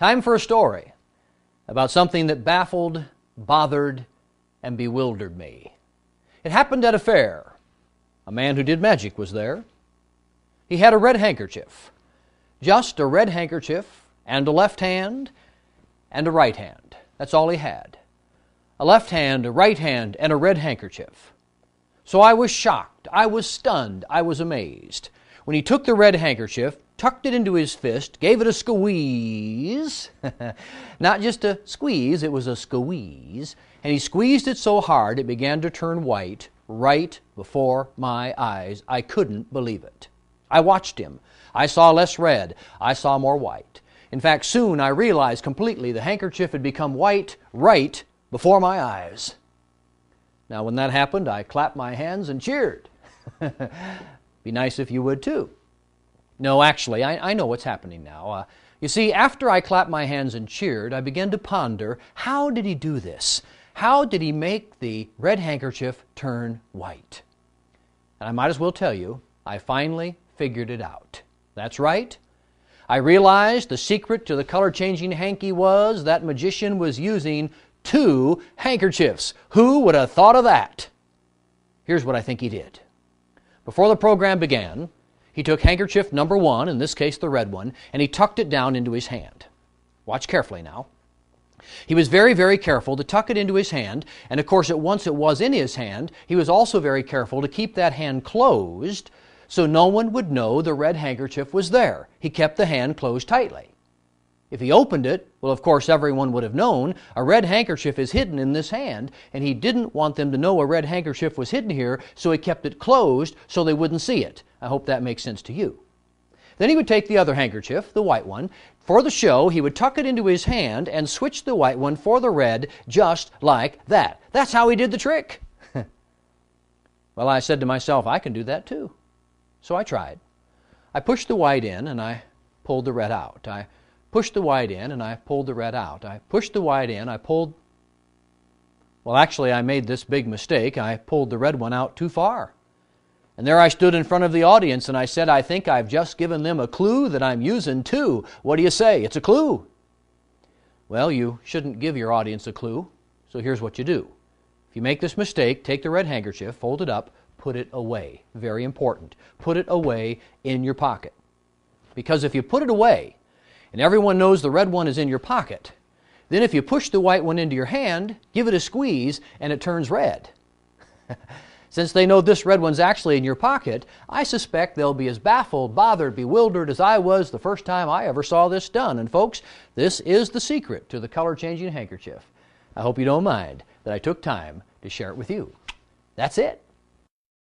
Time for a story about something that baffled, bothered, and bewildered me. It happened at a fair. A man who did magic was there. He had a red handkerchief. Just a red handkerchief and a left hand and a right hand. That's all he had. A left hand, a right hand, and a red handkerchief. So I was shocked, I was stunned, I was amazed. When he took the red handkerchief, tucked it into his fist, gave it a squeeze, not just a squeeze, it was a squeeze, and he squeezed it so hard it began to turn white right before my eyes. I couldn't believe it. I watched him. I saw less red, I saw more white. In fact, soon I realized completely the handkerchief had become white right before my eyes. Now, when that happened, I clapped my hands and cheered. Be nice if you would too. No, actually, I know what's happening now. You see, after I clapped my hands and cheered, I began to ponder, how did he do this? How did he make the red handkerchief turn white? And I might as well tell you, I finally figured it out. That's right. I realized the secret to the color-changing hanky was that magician was using 2 handkerchiefs. Who would have thought of that? Here's what I think he did. Before the program began, he took handkerchief number 1, in this case the red one, and he tucked it down into his hand. Watch carefully now. He was very, very careful to tuck it into his hand, and of course, once it was in his hand, he was also very careful to keep that hand closed so no one would know the red handkerchief was there. He kept the hand closed tightly. If he opened it, well, of course, everyone would have known a red handkerchief is hidden in this hand, and he didn't want them to know a red handkerchief was hidden here, so he kept it closed so they wouldn't see it. I hope that makes sense to you. Then he would take the other handkerchief, the white one. For the show, he would tuck it into his hand and switch the white one for the red just like that. That's how he did the trick. Well, I said to myself, I can do that too. So I tried. I pushed the white in and I pulled the red out. I pushed the white in and I pulled the red out. I pushed the white in, I pulled... Well, actually, I made this big mistake. I pulled the red one out too far. And there I stood in front of the audience and I said, I think I've just given them a clue that I'm using too. What do you say? It's a clue. Well, you shouldn't give your audience a clue, so here's what you do. If you make this mistake, take the red handkerchief, fold it up, put it away. Very important. Put it away in your pocket. Because if you put it away, and everyone knows the red one is in your pocket, then if you push the white one into your hand, give it a squeeze, and it turns red. Since they know this red one's actually in your pocket, I suspect they'll be as baffled, bothered, bewildered as I was the first time I ever saw this done. And folks, this is the secret to the color-changing handkerchief. I hope you don't mind that I took time to share it with you. That's it.